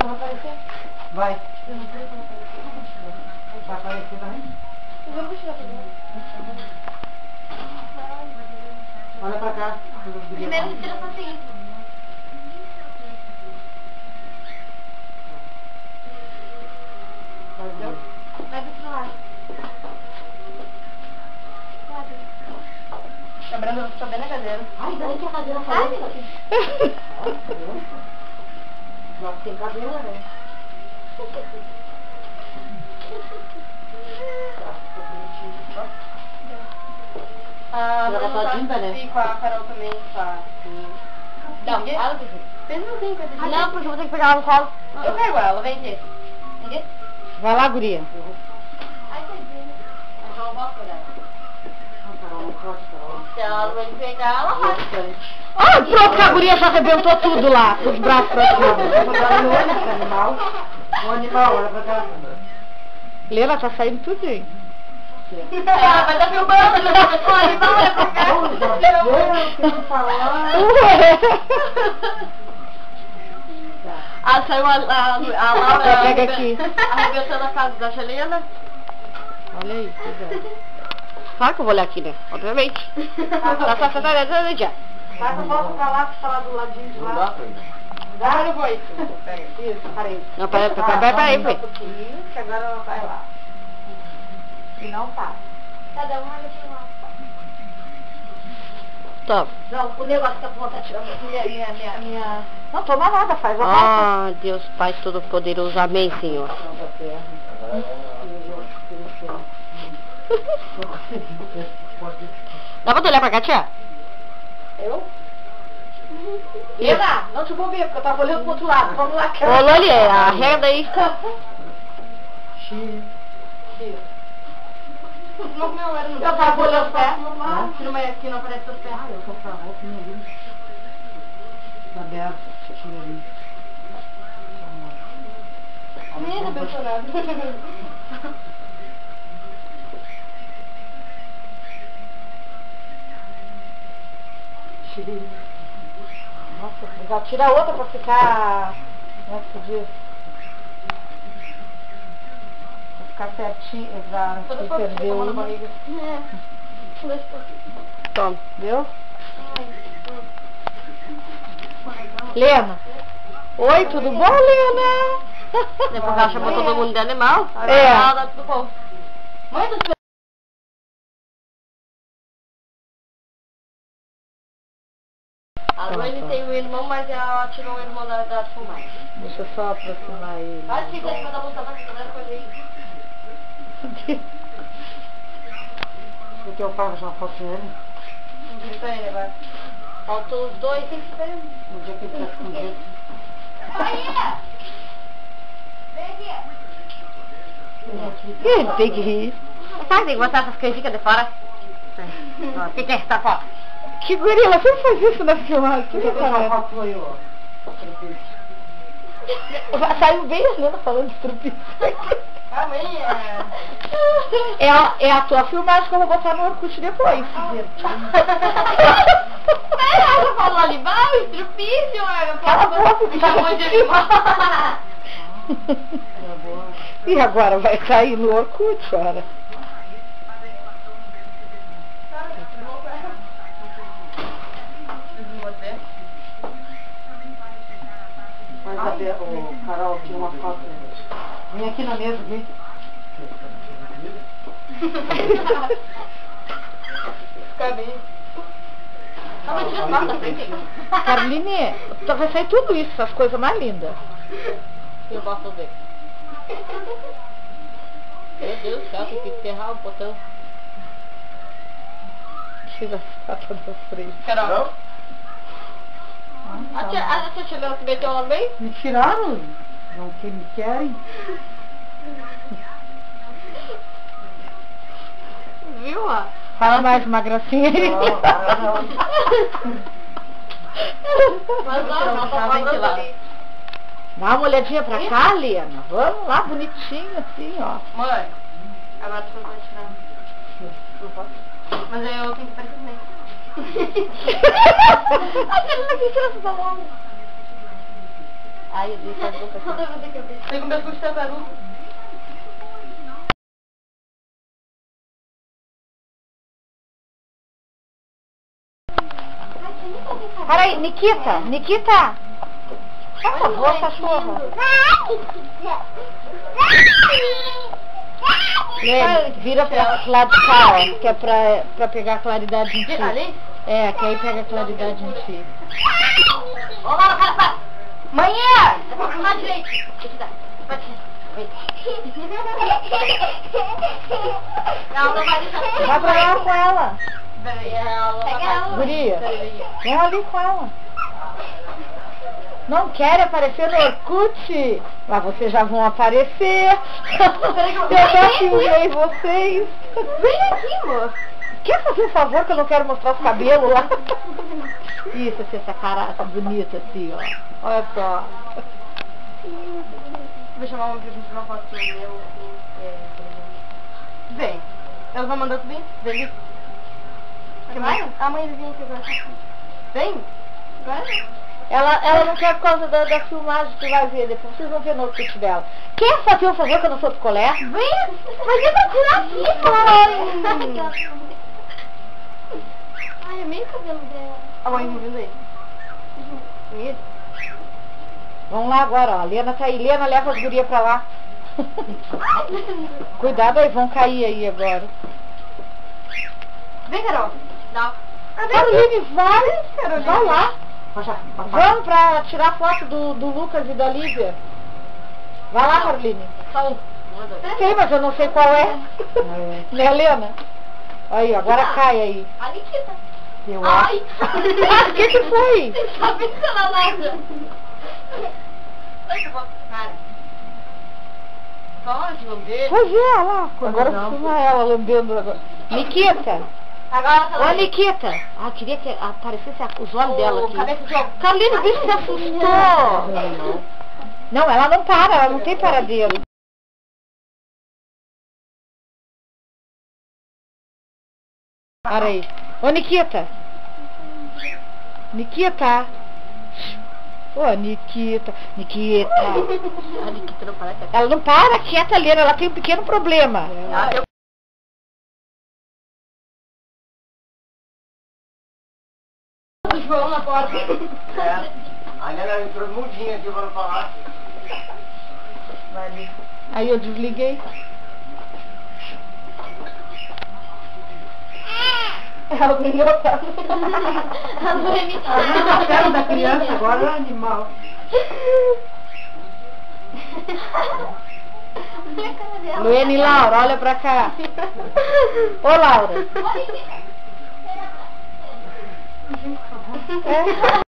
vai aparecer? Vai. Eu não sei como aparecer. Vai aparecer também? Eu vou tirar pra você. Olha pra cá. Primeiro você tira assim. Vai do outro lado. Lembrando, tô bem na cadeira. Ai, daí que a cadeira caiu. Já tem cadeira, né? A Ela tá Ana linda, né? E com a Carol também, com a... Não, fala pra você. Pensa não tem coisa de... Não, porque eu vou ter que pegar ela no colo. Eu pego ela, vem aqui. Vem aqui. Vai lá, guria. Ai, tadinha. Eu não posso pegar ela. Carol, não pode, Carol. Se ela não vai pegar, ela vai. Ai, pronto, que a guria já arrebentou tudo lá, com os braços pra cima. Animal. O animal, olha pra cá. Lena, tá saindo tudo, hein? Ela vai estar filmando, ele vai falar, animal, olha pra cá. Eu tenho que falar. Ah, saiu a Laura Pega aqui. arrebentando a casa da Helena. Olha aí, cuidado. Claro que eu vou olhar aqui, né? Obviamente. Tá saindo já. Mas eu volto pra lá, pra lá do ladinho de lá. Não dá pra ir. Agora eu vou isso. Pega. Isso, parei. Não, peraí, Um pouquinho, que agora ela vai lá. E não tá. Cada um olha pra lá. Toma. Não, o negócio que a ponta tirando minha... Não toma nada, faz a Ah, Deus Pai Todo-Poderoso. Amém, Senhor. Dá pra tu olhar pra cá, tia? Eu? Lena, não te bobeia, porque eu tava olhando pro outro lado. Vamos lá, cara. Ô, Loli, arreda aí. Não, meu, era no... Eu tava olhando pra Aqui não aparece os pés. Eu tô pra roupa, não vi. Tá aberto, tira ali. Nem tá abençoado. Nossa, legal. Tira outra pra ficar... Como é que se diz? Pra ficar certinho, pra Toda se foto que perder fica uma. na barriga. Toma. Viu? Lena. Oi, tudo bom, Lena? Depois ela chamou todo mundo de animal. É. Ela dá tudo bom. Muitas pessoas. A Luane tem um irmão, mas ela tirou o irmão da filmagem. Deixa eu só aproximar ele. Vai ficar em cima da bolsa pra fazer coisa aí. O que eu faço uma foto dele? Não grita ele agora. Faltam os dois, tem que esperar. No dia que ele tá escondido. Vem aqui. Tem que rir. Sabe, tem que botar essas canjicas de fora. O que é que tá fora? Que guria, ela sempre faz isso na filmagem. Que Essa foto foi, ó. Saiu bem a Lena falando de estrupício. Amanhã. É a tua filmagem que eu vou botar no Orkut depois. Ela falou ali, vai, estrupício, eu Cala a boca, me chamou de animal. E agora vai sair no Orkut, ora. Mas a Carol tinha uma foto. Vem aqui na mesa, vem. Fica bem. Não, mas tira a frente. Carline, vai sair tudo isso, essas coisas mais lindas. Eu posso ver. Meu Deus do céu, tem que enterrar o botão. Tira a foto da frente. Carol. A tia Helena se meteu lá bem? Me tiraram? Não que me querem? Viu, ó? Fala mais uma gracinha aí. Mas ó, ela tá falando ali. Dá uma olhadinha pra cá, Lena. Vamos lá, bonitinho assim, ó. Mãe, agora tu não pode tirar. Não posso? Mas eu tenho que parecer também. A Helena quis tirar essa balão. Ai, eu dei faz boca aqui. Tem com pescoço de tartaruga. Peraí, Nikita! Por favor, cachorra. Lê, vira pra lado de cá, ó, que é pra pegar claridade em ti. Ali? É, que aí pega claridade em ti. Ô, Laura, cara, manhã! É pra filmar direito. Deixa eu dar. Vem. Não, não vai deixar. Vai pra lá com ela. Peraí, ela vai. Guria, vem ali com ela. Não quer aparecer no Orkut? Mas vocês já vão aparecer. Eu já filmei vocês. Vem aqui, amor. Quer fazer um favor que eu não quero mostrar os cabelos lá? Isso, assim, essa caraça bonita assim, ó. Olha só. Vou chamar uma pra gente tirar uma foto do meu. Vem. Ela vai mandar subir? Vem. Vai? A mãe vem aqui agora. Vem. Agora? Ela não quer por causa da filmagem que vai ver depois. Vocês vão ver no Orkut dela. Quer fazer um favor que eu não sou do colégio? Vem. Mas é pra tirar aqui, mãe. Ai, é meio cabelo dela. A mãe não vindo aí. Medo. Vamos lá agora, ó. A Lena tá aí. Lena, leva as gurias pra lá. Cuidado aí, vão cair aí agora. Vem, Carol. Não. Caroline, vai. Carolina. Vai lá. Vamos pra tirar foto do Lucas e da Lívia. Vai lá, Caroline. Só um. Sei, mas eu não sei qual é. Né, Helena? Aí, agora cai aí. A Nikita. Eu Ai. acho. O que foi? Você tá pensando nada. Cara. Fala de lamber. Pois é, olha lá. Agora filma ela lambendo agora. Nikita. Agora tá Ô, Nikita. Ah, queria que aparecesse os olhos dela aqui. Cabeça de ovo. Carolina, o bicho se assustou. Não, ela não para, ela não tem paradeiro. Para aí. Ô, Nikita. Nikita. Ô, Nikita. Nikita. A Nikita não para. Ela não para quieta ali, ela tem um pequeno problema. João na porta. É. Aí ela entrou mudinha aqui para falar. Vai ali. Aí eu desliguei. Ela brigou a perna. A perna da criança agora é um animal. Luena e Laura, olha pra cá. Ô, Laura. É.